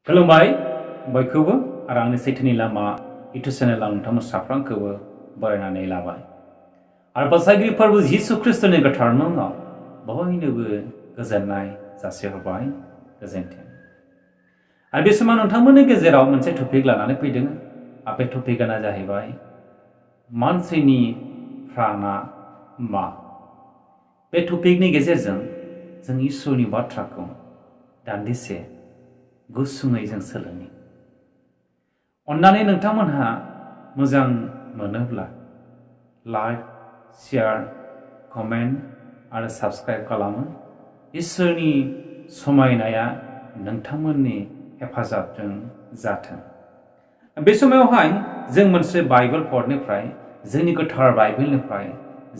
खुलुमबाय बयखौबो आरो आंनि सैथोनि लामा इउटुब चेनेलाव नोंथांमोन साफ्रोमखौबो बरायनानै लाबाय आरो बासायगिरि फोरबो जिसु ख्रिस्टनि गोथार मुङाव बयनोबो गोजोननाय जासिहरबाय गोजोन्थों। आरो बे समाव नोंथांमोननि गेजेराव मोनसे टपिक लानानै फैदों आरो बे टपिकआनो जाहैबाय मानसिनि फ्राना मा। बे टपिकनि गेजेरजों जों इसोरनि बाथ्राखौ दान्दिसे गुसुङै जों सोलोङो। अन्नानै नोंथांमोनहा मोजां मोनोब्ला लाइक, शेयार, कमेन्ट आरो साबस्क्राइब खालामो। इसोरनि समायनाया नोंथांमोननि हेफाजाबजों जाथों। बे समावहाय जों मोनसे बाइबेल पढनिफ्राय जोंनि गोथार बाइबेलनिफ्राय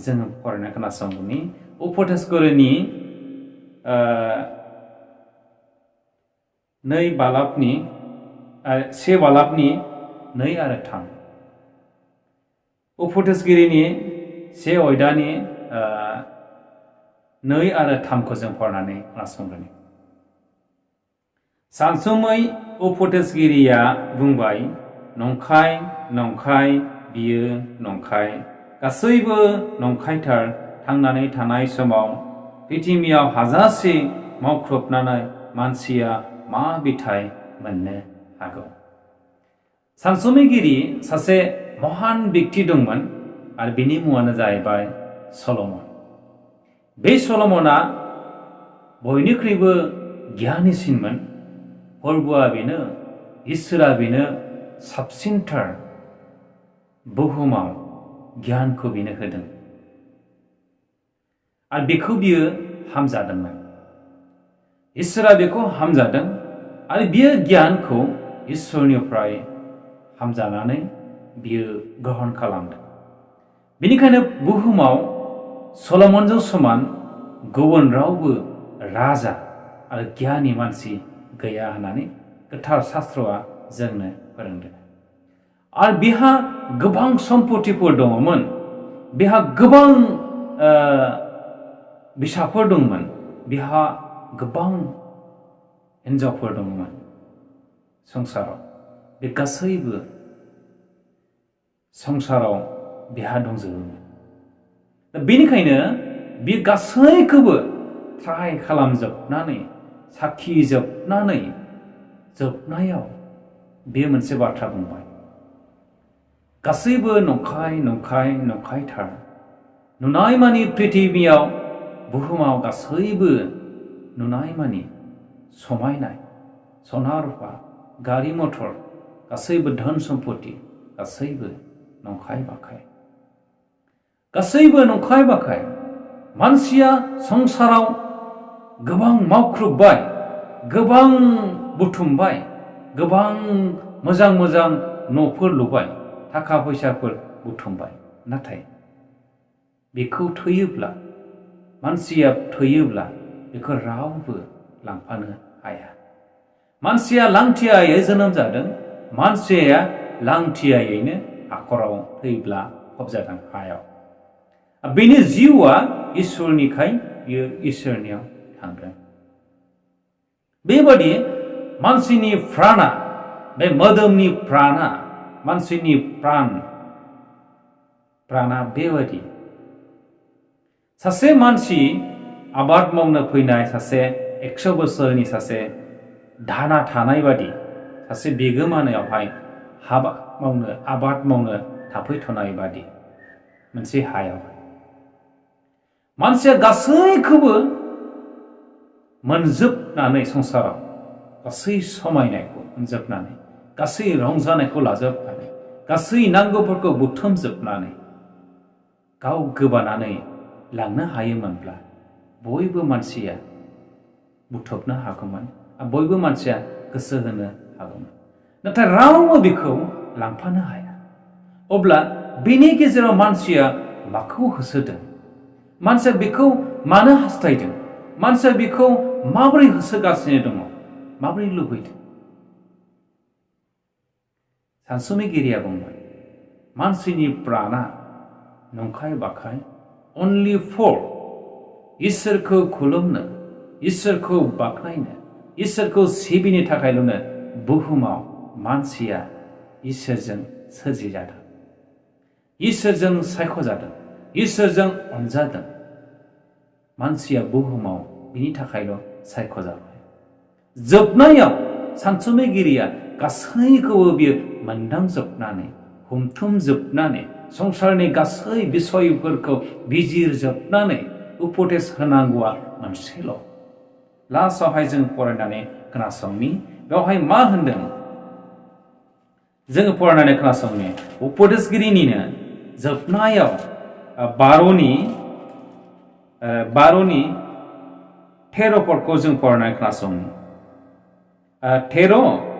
जोङो फरायनो खोनासंनि उपदेशगिरिनि से बालाबनि 2 आरो 3 उपदेशगिरिनि 1 अध्यायनि 2 आरो 3 खौ जों फरायनानै खोनासंगोन। सानसुमै उपदेशगिरिया बुंबाय, नंखाय नंखाय बियो नंखाय, गासैबो नंखायथार। थांनानै थानाय समाव पृथिबियाव हाजासे मावख्रुबनानै मानसिया मा बिथाइ मोननो हागौ। सानसुमैगिरि सासे महान व्यक्ति दंमोन आरो बिनि मुङानो जाहैबाय सल'मन। बे सल'मना बयनिख्रुइबो गियानिसिनमोन। फोरबोआ बेनो, इसोरा बेनो साबसिनथार, बुहुमाव गियानखौ बेनो होदों आरो बेखौ बियो हामजादोंमोन। इसोरा बेखौ हामजादों आरो बियो गियानखौ इसोरनिफ्राय हामजानानै बियो ग्रहण खालामदों। बेनिखायनो बुहुमाव सल'मनजों समान गुबुन रावबो राजा आरो गियानि मानसि गैया होननानै गोथार शास्त्रआ जोंनो फोरोंदों। आरो बिहा गोबां सम्पतिफोर दङमोन, बिहा गोबां बिसाफोर दंमोन, बिहा गोबां हिन्जावफोर दंमोन संसाराव। बे गासैबो संसाराव बिहा दंजोबोमोन। बेनिखायनो बे गासैखौबो ट्राइ खालामजोबनानै साखिजोबनानै जोबनायाव बे मोनसे बाथ्रा बुंबाय, गासैबो नंखाय नंखाय नंखायथार। नुनाय मानि पृथिबियाव बुहुमाव गासैबो नुनाय मानि समायनाय, सना रुपा, गारि मटर, गासैबो धन सम्पति, गासैबो नंखाय बाखाय। गासैबो नंखाय बाखाय। मानसिया संसाराव गोबां मावख्रुबबाय, गोबां बुथुमबाय, गोबां मोजां मोजां न'फोर लुबाय, थाखा फैसाफोर बुथुमबाय। नाथाय बेखौ थैयोब्ला, मानसिया थैयोब्ला बेखौ रावबो लांफानो हाया। मानसिया लांथियायै जोनोम जादों, मानसिया लांथियायैनो हाखराव थैब्ला फबजादों हायाव। बेनि जिउआ इसोरनिखाय बियो इसोरनियाव थांदों। बेबादि मानसिनि फ्राना, बे मोदोमनि प्राना, मानसिनि प्राना बेबादि। सासे मानसि आबाद मावनो फैनाय, सासे 100 बोसोरनि सासे धाना थानाय बादि सासे बिगोमानायावहाय आबाद मावनो थाफैथ'नाय बादि मोनसे हायावहाय मानसिया गासैखौबो मोनजोबनानै, संसाराव गासै समायनायखौ मोनजोबनानै, गासै रंजानायखौ लाजोबनानै, गासै नांगौफोरखौ बुथुमजोबनानै गाव गोबानानै लांनो हायोमोनब्ला बयबो मानसिया बुथुमनो हागौमोन, बयबो मानसिया गोसो होनो हागौमोन। नाथाय रावबो बेखौ लांफानो हाया। अब्ला बेनि गेजेराव मानसिया माखौ होसोदों? मानसिया बेखौ मानो हास्थायदों? मानसिया बेखौ माबोरै होसोगासिनो दङ? माबोरै लुबैदों? सानसुमैगिरिया बुंबाय, मानसिनि प्राना नंखाय बाखाय, only for इसोरखौ खुलुमनो, इसोरखौ बाख्नायनो, इसोरखौ सिबिनो थाखायल'नो बुहुमाव मानसिया इसोरजों सोरजिजादों, इसोरजों सायख'जादों, इसोरजों अनजादों। मानसिया बुहुमाव बिनि थाखायल' सायख'जाबाय। जोबनायाव सानसुमैगिरिया गासैखौबो बियो मोनदांजोबनानै हमथुमजोबनानै संसारनि गासै बिसयफोरखौ बिजिरजोबनानै उपदेश होनांगौआ मोनसेल'। लास्टआवहाय जों फरायनानै खोनासंनि बेवहाय मा होनदों जोङो फरायनानै खोनासंनि। उपदेशगिरिनिनो जोबनायाव 12नि 13 पदखौ जों फरायनानै खोनासंनि। 13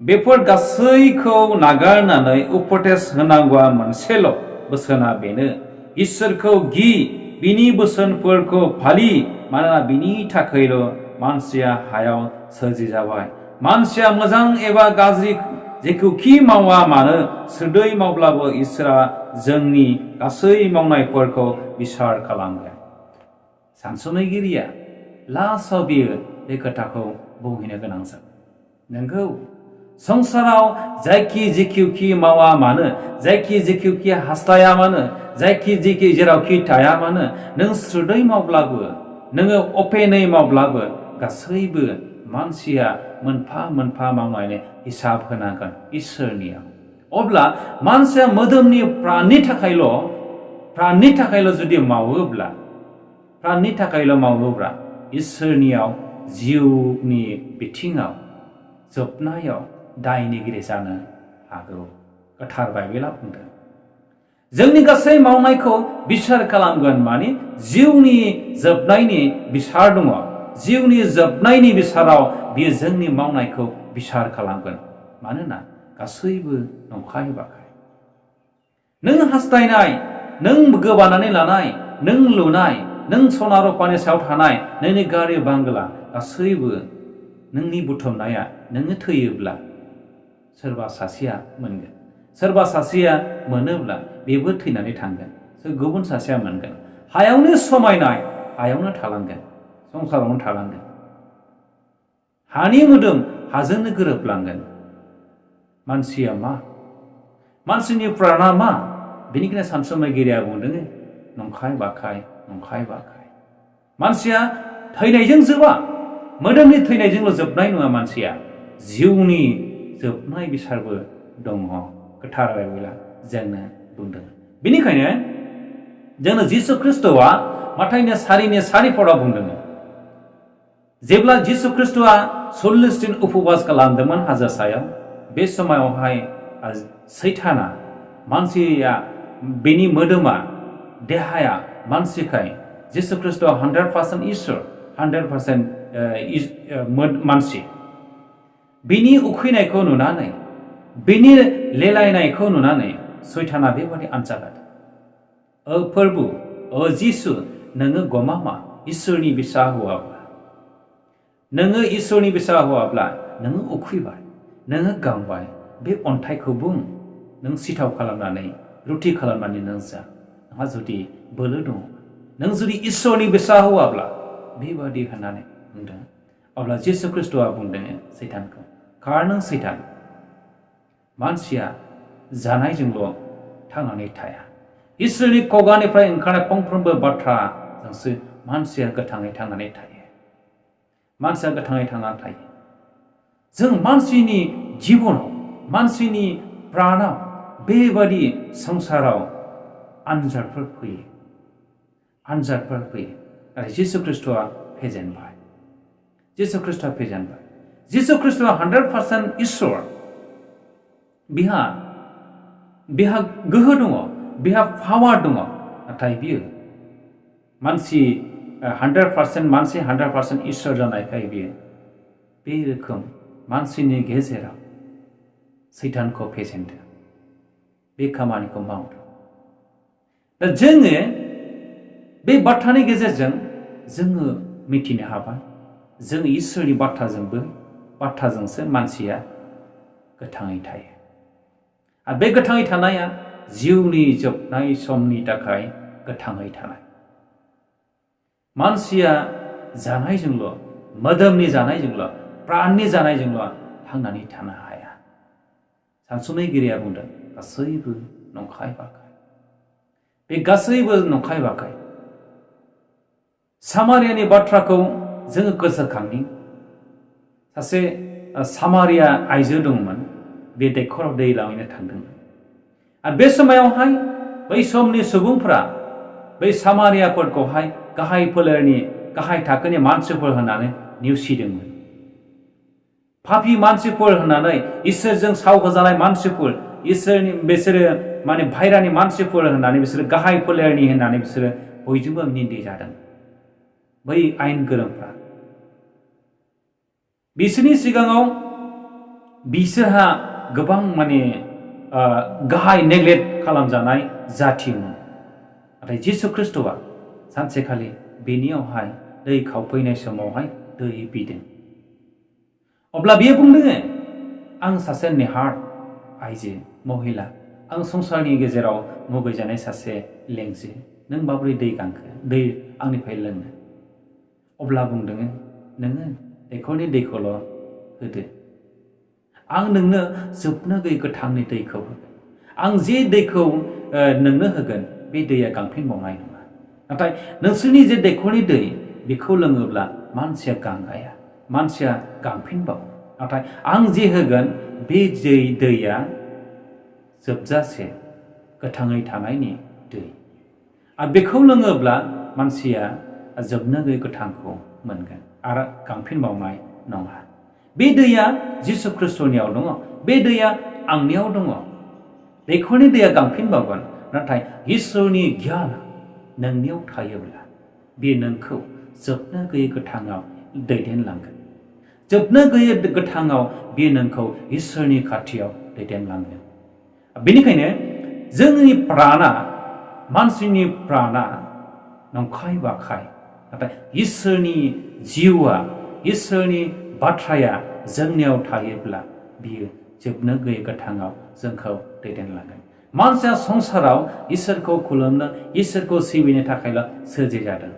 बेफोर गासैखौ नागारनानै उपदेश होनांगौआ मोनसेल' बोसोना बेनो, इसोरखौ गि, बिनि बोसोनफोरखौ फालि, मानोना बिनि थाखायल' मानसिया हायाव सोरजिजाबाय। मानसिया मोजां एबा गाज्रि जेखौखि मावा मानो सोदै मावब्लाबो इसोरा जोंनि गासै मावनायफोरखौ बिसार खालामगोन। सानसुमैगिरिया लास्टआव बियो बे खोथाखौ बुंहैनो गोनां जाबाय। नोंगौ, संसाराव जायखि जेखौखि मावा मानो, जायखि जेखौखि हास्थाया मानो, जायखि जेखि जेरावखि थाया मानो, नों सोदै मावब्लाबो, नोङो अपेनै मावब्लाबो गासैबो मानसिया मोनफा मोनफा मावनायनि हिसाब होनांगोन इसोरनियाव। अब्ला मानसिया मोदोमनि प्राणनि थाखायल' जुदि मावोब्ला, प्राणनि थाखायल' मावोब्ला इसोरनियाव जिउनि बिथिङाव जोबनायाव दायनिगिरि जानो हागौ। गोथार बाइबेला बुंदों जोंनि गासै मावनायखौ बिसार खालामगोन, माने जिउनि जोबनायनि बिसार दङ। जिउनि जोबनायनि बिसाराव बियो जोंनि मावनायखौ बिसार खालामगोन। मानोना गासैबो नंखाय बाखाय। नों हास्थायनाय, नों गोबानानै लानाय, नों लुनाय, नों सना रुपानि सायाव थानाय, नोंनि गारि बांगला गासैबो नोंनि बुथुमनाया नोङो थैयोब्ला सोरबा सासेया मोनगोन। सोरबा सासेया मोनोब्ला बेबो थैनानै थांगोन, गुबुन सासेया मोनगोन। हायावनो समायनाय हायावनो थालांगोन, संसारावनो थालांगोन। हानि मोदोम हाजोंनो गोरोबलांगोन। मानसिया मा? मानसिनि प्राणा मा? बेनिखायनो सानसुमैगिरिया बुंदों नंखाय बाखाय, नंखाय बाखाय। मानसिया थैनायजों जोबा, मोदोमनि थैनायजोंल' जोबनाय नङा। मानसिया जिउनि जोबनाय बिसारबो दङ। गोथार बाइबेला जोंनो बुंदों। बेनिखायनो जोंनो जिसु ख्रिस्ट'आ माथाइनि 4:4 पदआव बुंदों, जेब्ला जिसु ख्रिस्ट'आ 40 दिन उपबास खालामदोंमोन हाजो सायाव, बे समावहाय सैताना मानसिया बेनि मोदोमा देहाया मानसिखाय जिसु ख्रिस्ट'आ 100% इसोर 100% मानसि, बिनि उखैनायखौ नुनानै, बिनि लेलायनायखौ नुनानै सैताना बेबादि आनजाद लादों। प्रभु, जिसु, नोङो गमामा इसोरनि बिसा हौवाब्ला, नोङो इसोरनि बिसा हौवाब्ला नोङो उखैबाय, नोङो गांबाय, बे अन्थाइखौ बुं नों सिथाव खालामनानै रुटि खालामनानै नों जा। नोंहा जुदि बोलो दङ, नों जुदि इसोरनि बिसा हौवाब्ला बेबादि होननानै बुंदों। अब्ला जिसु ख्रिस्ट'आ बुंदों सैतानखौ, नों सैतान, मानसिया जानायजोंल' थांनानै थाया, इसोरनि खुगानिफ्राय ओंखारनाय फंफ्रोमबो बाथ्राजोंसो मानसिया गोथाङै थांनानै थायो। मानसिया गोथाङै थांनानै थायो। जों मानसिनि जिबनाव, मानसिनि प्राणआव बेबादि संसाराव आनजादफोर फैयो, आनजादफोर फैयो। आरो जिसु ख्रिस्ट'आ फेजेनबाय, जिसु ख्रिस्ट'आ फेजेनबाय। जिसु ख्रिस्ट'आ 100% इसोर, बिहा गोहो दङ, बिहा पावार दङ। नाथाय बियो मानसि 100% मानसि 100% इसोर जानायखाय बियो बे रोखोम मानसिनि गेजेराव सैतानखौ फेजेनदों, बे खामानिखौ मावदों। दा जोङो बे बाथ्रानि गेजेरजों जोङो मिथिनो हाबाय, जों इसोरनि बाथ्राजोंसो मानसिया गोथाङै थायो। आरो बे गोथाङै थानाया जिउनि जोबनाय समनि थाखाय गोथाङै थानाय। मानसिया जानायजोंल', मोदोमनि जानायजोंल', प्राणनि जानायजोंल' थांनानै थानो हाया। सानसुमैगिरिया बुंदों गासैबो नंखाय बाखाय। बे गासैबो नंखाय बाखाय। सामारियानि बाथ्राखौ जोङो गोसोखांनि। सासे सामारिया आइजो दंमोन, बे दैखराव दै लायनो थांदोंमोन। आरो बे समायावहाय बै समनि सुबुंफोरा बै सामारियाफोरखौहाय गाहाय फोलेरनि गाहाय थाखोनि मानसिफोर होननानै नेवसिदोंमोन। पापी मानसिफोर होननानै, इसोरजों सावहोजानाय मानसिफोर, इसोरनि बिसोरो माने बाहेरानि मानसिफोर होननानै बिसोरो गाहाय फोलेरनि होननानै बिसोरो बयजोंबो निन्दै जादों। बै आयेन गोरोंफ्रा बिसोरनि सिगाङाव बिसोरहा गोबां माने गाहाय नेग्लेक्ट खालामजानाय जाथिमोन। नाथाय जिसु ख्रिस्ट'आ सानसेखालि बेनियावहाय दै खावफैनाय समावहाय दै बिदों। अब्ला बियो बुंदों, आं सासे नेहार आइजो महिला, आं संसारनि गेजेराव मुगैजानाय सासे लेंजो, नों माबोरै दै गांखो, दै आंनिफ्राय लोंनो? अब्ला बुंदों, नोङो दैखरनि दैखौल' होदो, आं नोंनो जोबनो गैयै गोथांनि दैखौ होगोन। आं जे दैखौ नोंनो होगोन बे दैया गांफिनबावनाय नङा। नाथाय नोंसोरनि जे दैखरनि दै बेखौ लोङोब्ला मानसिया गांगाया, मानसिया गांफिनबावो। नाथाय आं जे होगोन बे दैया जोबजासे गोथाङै थानायनि दै। आरो बेखौ लोङोब्ला मानसिया जोबनो गैयै गोथांखौ मोनगोन आरो गांफिनबावनाय नङा। बे दैया जिसु ख्रिस्ट'नियाव दङ, बे दैया आंनियाव दङ। दैखरनि दैया गांफिनबावगोन, नाथाय इसोरनि गियाना नोंनियाव थायोब्ला बे नोंखौ जोबनो गैयै गोथाङाव दैदेनलांगोन। जोबनो गैयै गोथाङाव बे नोंखौ इसोरनि खाथियाव दैदेनलांगोन। बेनिखायनो जोंनि प्राणा, मानसिनि प्राणा नंखाय बाखाय, नाथाय इसोरनि जिउआ, इसोरनि बाथ्राया जोंनियाव थायोब्ला बियो जोबनो गैयै गोथाङाव जोंखौ दैदेनलांगोन। मानसिया संसाराव इसोरखौ खुलुमनो, इसोरखौ सिबिनो थाखायल' सोरजिजादों।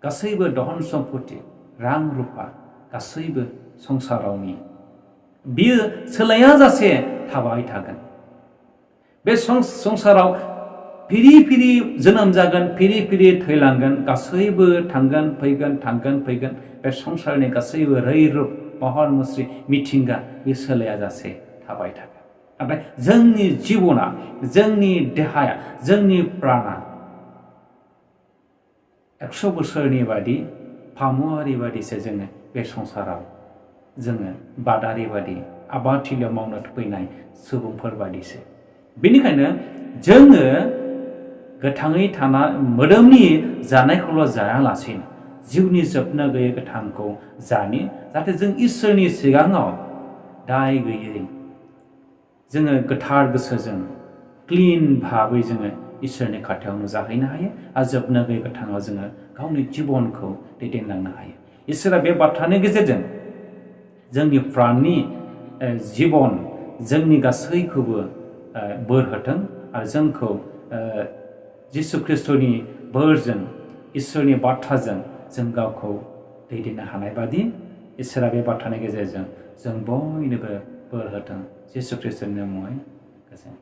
गासैबो धन सम्पति, रां रुफा गासैबो संसारावनि, बियो सोलायाजासे थाबाय थागोन। बे संसाराव फिरि फिरि जोनोम जागोन, फिरि फिरि थैलांगोन, गासैबो थांगोन फैगोन, थांगोन फैगोन। बे संसारनि गासैबो रैरुप महर मुस्रि मिथिंगा बे सोलायाजासे थाबाय थागोन। नाथाय जोंनि जिबना, जोंनि देहाया, जोंनि प्राणा 100 बोसोरनि बादि फामुआरि बादिसो जोङो बे संसाराव जोङो बादारि बादि आबादथिलियाव मावनो फैनाय सुबुंफोर बादिसो। बेनिखायनो जोङो गोथाङै थाना मोदोमनि जानायखौल' जायालासेनो जिउनि जोबनो गैयै गोथांखौ जानि, जाहाथे जों इसोरनि सिगाङाव दाय गैयै जोङो गोथार गोसोजों क्लिन भाबै जोङो इसोरनि खाथियाव नुजाहैनो हायो आरो जोबनो गैयै गोथाङाव जोङो गावनि जिबनखौ दैदेनलांनो हायो। इसोरा बे बाथ्रानि गेजेरजों जोंनि प्राणनि जिबन, जोंनि गासैखौबो बोर होथों आरो जोंखौ जिसु ख्रिस्ट'नि बोरजों, इसोरनि बाथ्राजों जों गावखौ दैदेननो हानाय बादि इसोरा बे बाथ्रानि गेजेरजों जों बयनोबो बोर होथों। जिसु ख्रिस्ट'नि मुङै गोजोन्थों।